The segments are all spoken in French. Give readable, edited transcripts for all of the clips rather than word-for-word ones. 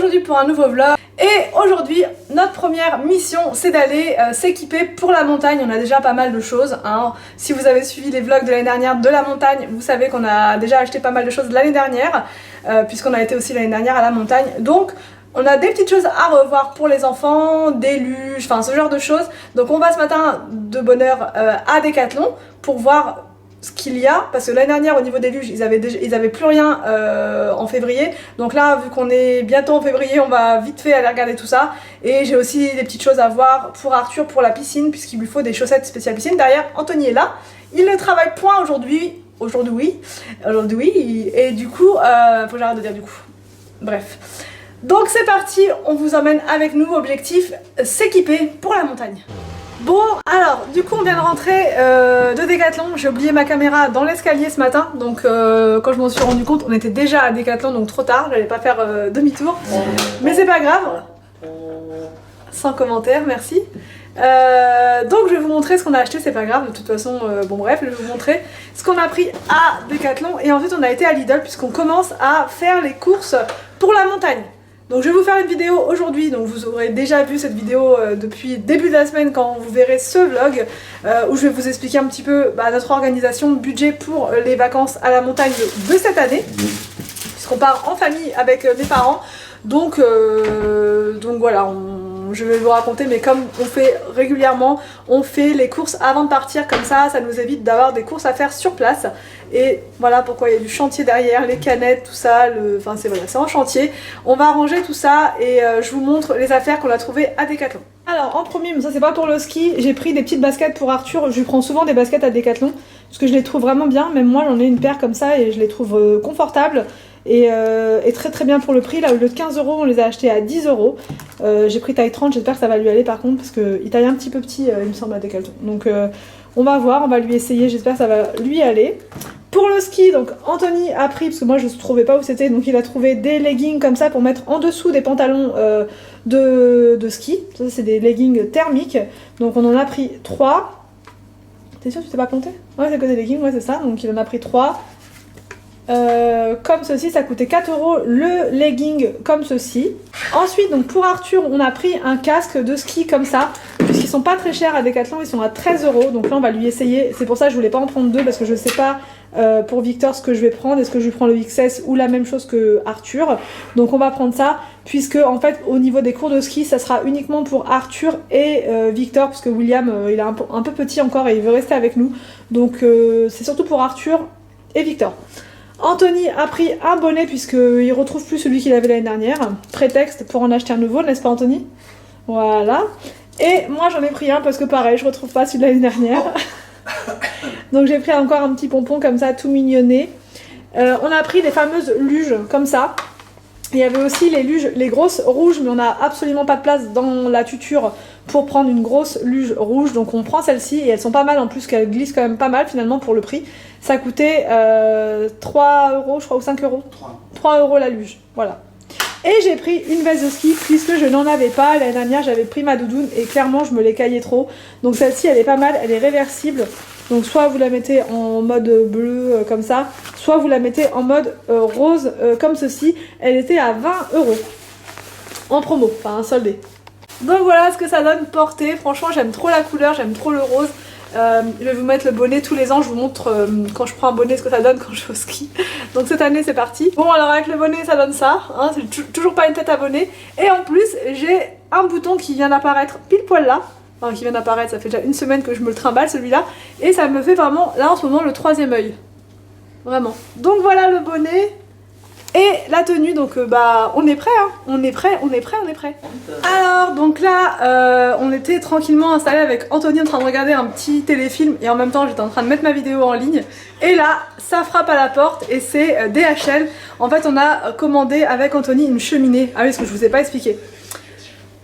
aujourd'hui pour un nouveau vlog. Et aujourd'hui, notre première mission, c'est d'aller s'équiper pour la montagne. On a déjà pas mal de choses, hein. Si vous avez suivi les vlogs de l'année dernière de la montagne, vous savez qu'on a déjà acheté pas mal de choses l'année dernière, puisqu'on a été aussi l'année dernière à la montagne. Donc on a des petites choses à revoir pour les enfants, des luges, enfin ce genre de choses. Donc on va ce matin de bonne heure à Decathlon pour voir ce qu'il y a, parce que l'année dernière au niveau des luges ils avaient plus rien en février, donc là vu qu'on est bientôt en février on va vite fait aller regarder tout ça. Et j'ai aussi des petites choses à voir pour Arthur pour la piscine, puisqu'il lui faut des chaussettes spéciales piscine. Derrière Anthony est là, il ne travaille point aujourd'hui, et du coup, faut que j'arrête de dire du coup, bref. Donc c'est parti, on vous emmène avec nous, objectif s'équiper pour la montagne. Bon, alors, du coup on vient de rentrer de Decathlon. J'ai oublié ma caméra dans l'escalier ce matin, donc quand je m'en suis rendu compte, on était déjà à Decathlon, donc trop tard, j'allais pas faire demi-tour. Mais c'est pas grave, sans commentaire, merci. Donc je vais vous montrer ce qu'on a acheté, c'est pas grave, de toute façon, bon bref, je vais vous montrer ce qu'on a pris à Decathlon. Et ensuite on a été à Lidl, puisqu'on commence à faire les courses pour la montagne. Donc je vais vous faire une vidéo aujourd'hui, donc vous aurez déjà vu cette vidéo depuis le début de la semaine quand vous verrez ce vlog, où je vais vous expliquer un petit peu notre organisation, budget pour les vacances à la montagne de cette année, puisqu'on part en famille avec mes parents. Donc voilà, je vais vous raconter, mais comme on fait régulièrement, on fait les courses avant de partir, comme ça nous évite d'avoir des courses à faire sur place. Et voilà pourquoi il y a du chantier derrière, les canettes, tout ça, enfin c'est en chantier. On va ranger tout ça et je vous montre les affaires qu'on a trouvées à Decathlon. Alors en premier, mais ça c'est pas pour le ski, j'ai pris des petites baskets pour Arthur. Je lui prends souvent des baskets à Decathlon, parce que je les trouve vraiment bien. Même moi j'en ai une paire comme ça et je les trouve confortables. Et très très bien pour le prix. Là au lieu de 15 €, on les a achetés à 10 €. J'ai pris taille 30, j'espère que ça va lui aller par contre, parce qu'il taille un petit peu petit il me semble à Decathlon. Donc on va voir, on va lui essayer, j'espère que ça va lui aller. Pour le ski, donc Anthony a pris, parce que moi je ne trouvais pas où c'était, donc il a trouvé des leggings comme ça pour mettre en dessous des pantalons de ski. Ça c'est des leggings thermiques, donc on en a pris 3. T'es sûr que tu t'es pas compté? Ouais, c'est que des leggings, ouais c'est ça, donc il en a pris 3. Comme ceci, ça coûtait 4 € le legging comme ceci. Ensuite, donc pour Arthur, on a pris un casque de ski comme ça, puisqu'ils sont pas très chers à Decathlon, ils sont à 13 €. Donc là, on va lui essayer. C'est pour ça que je voulais pas en prendre deux, parce que je sais pas pour Victor ce que je vais prendre. Est-ce que je lui prends le XS ou la même chose que Arthur? Donc on va prendre ça, puisque en fait, au niveau des cours de ski, ça sera uniquement pour Arthur et Victor, parce que William, il est un peu petit encore et il veut rester avec nous. Donc c'est surtout pour Arthur et Victor. Anthony a pris un bonnet puisqu'il retrouve plus celui qu'il avait l'année dernière. Prétexte pour en acheter un nouveau, n'est-ce pas Anthony? Voilà. Et moi j'en ai pris un parce que pareil, je retrouve pas celui de l'année dernière. Donc j'ai pris encore un petit pompon comme ça, tout mignonné. On a pris des fameuses luges comme ça. Il y avait aussi les luges, les grosses rouges, mais on n'a absolument pas de place dans la tuture pour prendre une grosse luge rouge. Donc on prend celle-ci et elles sont pas mal en plus, qu'elles glissent quand même pas mal finalement pour le prix. Ça coûtait 3 € je crois, ou 5 €. 3 € la luge, voilà. Et j'ai pris une veste de ski puisque je n'en avais pas. L'année dernière j'avais pris ma doudoune et clairement je me l'ai caillée trop. Donc celle-ci elle est pas mal, elle est réversible. Donc soit vous la mettez en mode bleu comme ça, soit vous la mettez en mode rose comme ceci. Elle était à 20 € en promo, enfin soldé. Donc voilà ce que ça donne porté. Franchement j'aime trop la couleur, j'aime trop le rose. Je vais vous mettre le bonnet tous les ans, je vous montre quand je prends un bonnet ce que ça donne quand je vais au ski. Donc cette année c'est parti. Bon alors avec le bonnet ça donne ça, hein, c'est toujours pas une tête à bonnet. Et en plus j'ai un bouton qui vient d'apparaître pile poil là. Enfin qui vient d'apparaître, ça fait déjà une semaine que je me le trimballe celui-là. Et ça me fait vraiment là en ce moment le troisième œil. Vraiment. Donc voilà le bonnet. Et la tenue, donc on est prêt, hein. On est prêt. Alors donc là, on était tranquillement installés avec Anthony en train de regarder un petit téléfilm et en même temps j'étais en train de mettre ma vidéo en ligne. Et là, ça frappe à la porte et c'est DHL. En fait, on a commandé avec Anthony une cheminée. Ah oui, parce que je vous ai pas expliqué.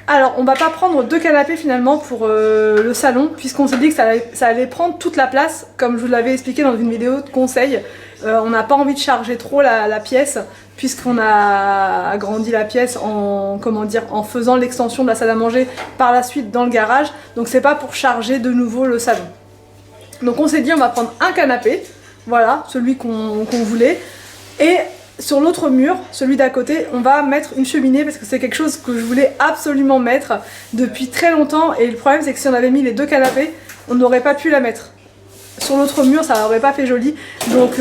Alors, on va pas prendre 2 canapés finalement pour le salon, puisqu'on s'est dit que ça allait prendre toute la place, comme je vous l'avais expliqué dans une vidéo de conseil. On n'a pas envie de charger trop la pièce, puisqu'on a agrandi la pièce en faisant l'extension de la salle à manger par la suite dans le garage. Donc c'est pas pour charger de nouveau le salon. Donc on s'est dit on va prendre un canapé, voilà, celui qu'on voulait. Et sur l'autre mur, celui d'à côté, on va mettre une cheminée parce que c'est quelque chose que je voulais absolument mettre depuis très longtemps. Et le problème c'est que si on avait mis les deux canapés, on n'aurait pas pu la mettre. Sur l'autre mur, ça n'aurait pas fait joli. Donc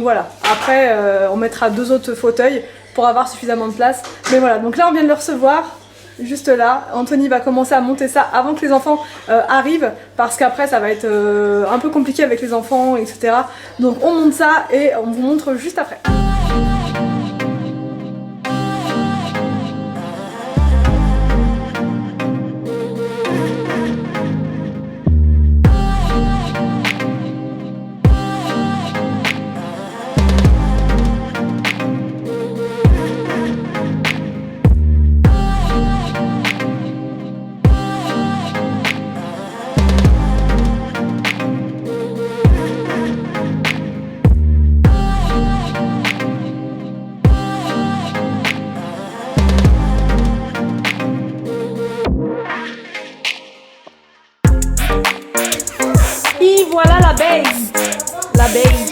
voilà. Après, on mettra 2 autres fauteuils pour avoir suffisamment de place. Mais voilà, donc là on vient de le recevoir. Juste là, Anthony va commencer à monter ça avant que les enfants arrivent parce qu'après ça va être un peu compliqué avec les enfants, etc. Donc on monte ça et on vous montre juste après. Et voilà la base. La base.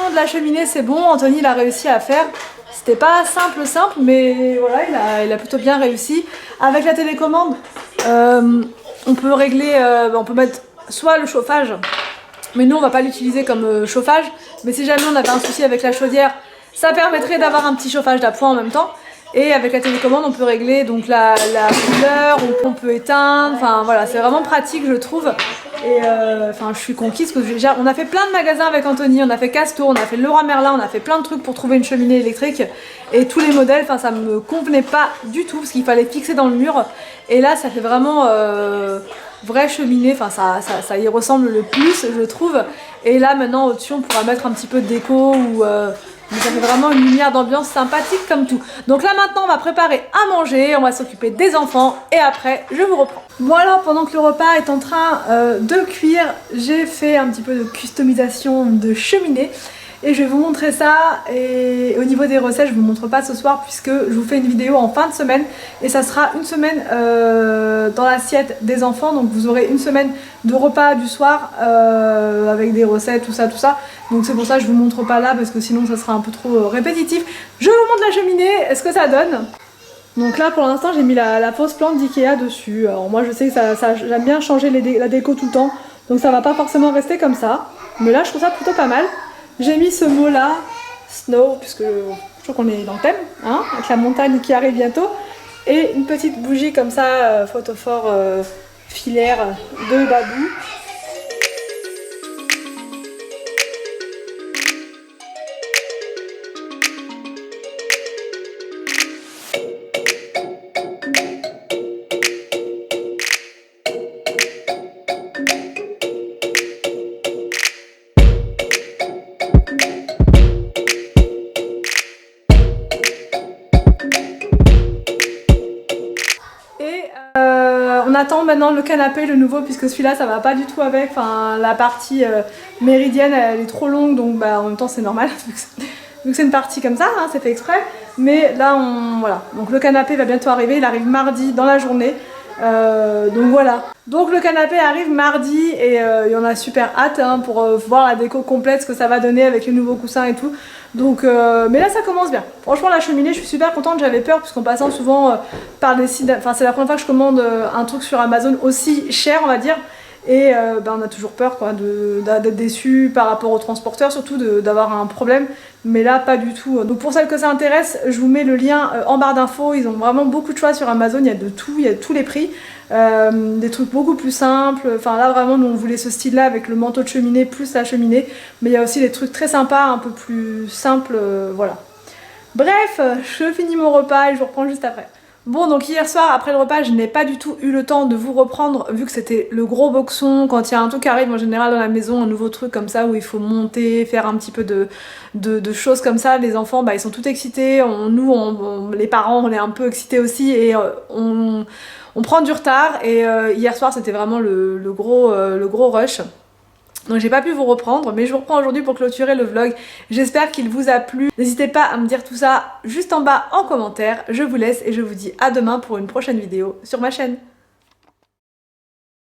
De la cheminée c'est bon, Anthony l'a réussi à faire. C'était pas simple mais voilà, il a plutôt bien réussi. Avec la télécommande, on peut régler, on peut mettre soit le chauffage, mais nous on va pas l'utiliser comme chauffage, mais si jamais on avait un souci avec la chaudière, ça permettrait d'avoir un petit chauffage d'appoint en même temps. Et avec la télécommande on peut régler donc la couleur, on peut éteindre, enfin voilà, c'est vraiment pratique je trouve. Et enfin je suis conquise parce que on a fait plein de magasins avec Anthony, on a fait Castor, on a fait Leroy Merlin, on a fait plein de trucs pour trouver une cheminée électrique. Et tous les modèles, enfin ça me convenait pas du tout parce qu'il fallait fixer dans le mur. Et là ça fait vraiment vraie cheminée, enfin ça y ressemble le plus je trouve. Et là maintenant au-dessus on pourra mettre un petit peu de déco ou... mais ça fait vraiment une lumière d'ambiance sympathique comme tout. Donc là maintenant on va préparer à manger, on va s'occuper des enfants et après je vous reprends. Bon alors pendant que le repas est en train de cuire, j'ai fait un petit peu de customisation de cheminée. Et je vais vous montrer ça, et au niveau des recettes je vous montre pas ce soir puisque je vous fais une vidéo en fin de semaine. Et ça sera une semaine dans l'assiette des enfants, donc vous aurez une semaine de repas du soir avec des recettes, tout ça. Donc c'est pour ça que je vous montre pas là parce que sinon ça sera un peu trop répétitif. Je vous montre la cheminée, est-ce que ça donne? Donc là pour l'instant j'ai mis la fausse plante d'Ikea dessus. Alors moi je sais que j'aime bien changer la déco tout le temps, donc ça va pas forcément rester comme ça. Mais là je trouve ça plutôt pas mal. J'ai mis ce mot là, snow, puisque je trouve qu'on est dans le thème, hein, avec la montagne qui arrive bientôt. Et une petite bougie comme ça, photophore filaire de Babou. maintenant le canapé, le nouveau, puisque celui-là ça va pas du tout avec, enfin la partie méridienne elle est trop longue, donc bah en même temps c'est normal, vu que c'est une partie comme ça, hein, c'est fait exprès. Mais là voilà, donc le canapé va bientôt arriver, il arrive mardi dans la journée. Donc voilà, donc le canapé arrive mardi et il y en a super hâte hein, pour voir la déco complète, ce que ça va donner avec les nouveaux coussins et tout. Donc mais là ça commence bien. Franchement la cheminée je suis super contente, j'avais peur puisqu'en passant souvent par des sites, enfin c'est la première fois que je commande un truc sur Amazon aussi cher on va dire. Et on a toujours peur d'être déçu par rapport au transporteur, surtout d'avoir un problème. Mais là, pas du tout. Donc pour celles que ça intéresse, je vous mets le lien en barre d'infos. Ils ont vraiment beaucoup de choix sur Amazon, il y a de tout, il y a tous les prix. Des trucs beaucoup plus simples. Enfin là, vraiment, nous on voulait ce style-là avec le manteau de cheminée plus la cheminée. Mais il y a aussi des trucs très sympas, un peu plus simples, voilà. Bref, je finis mon repas et je vous reprends juste après. Bon, donc hier soir après le repas je n'ai pas du tout eu le temps de vous reprendre vu que c'était le gros boxon. Quand il y a un truc qui arrive en général dans la maison, un nouveau truc comme ça où il faut monter, faire un petit peu de choses comme ça, les enfants bah, ils sont tout excités, les parents on est un peu excités aussi et on prend du retard et hier soir c'était vraiment le gros rush. Donc j'ai pas pu vous reprendre, mais je vous reprends aujourd'hui pour clôturer le vlog. J'espère qu'il vous a plu. N'hésitez pas à me dire tout ça juste en bas en commentaire. Je vous laisse et je vous dis à demain pour une prochaine vidéo sur ma chaîne.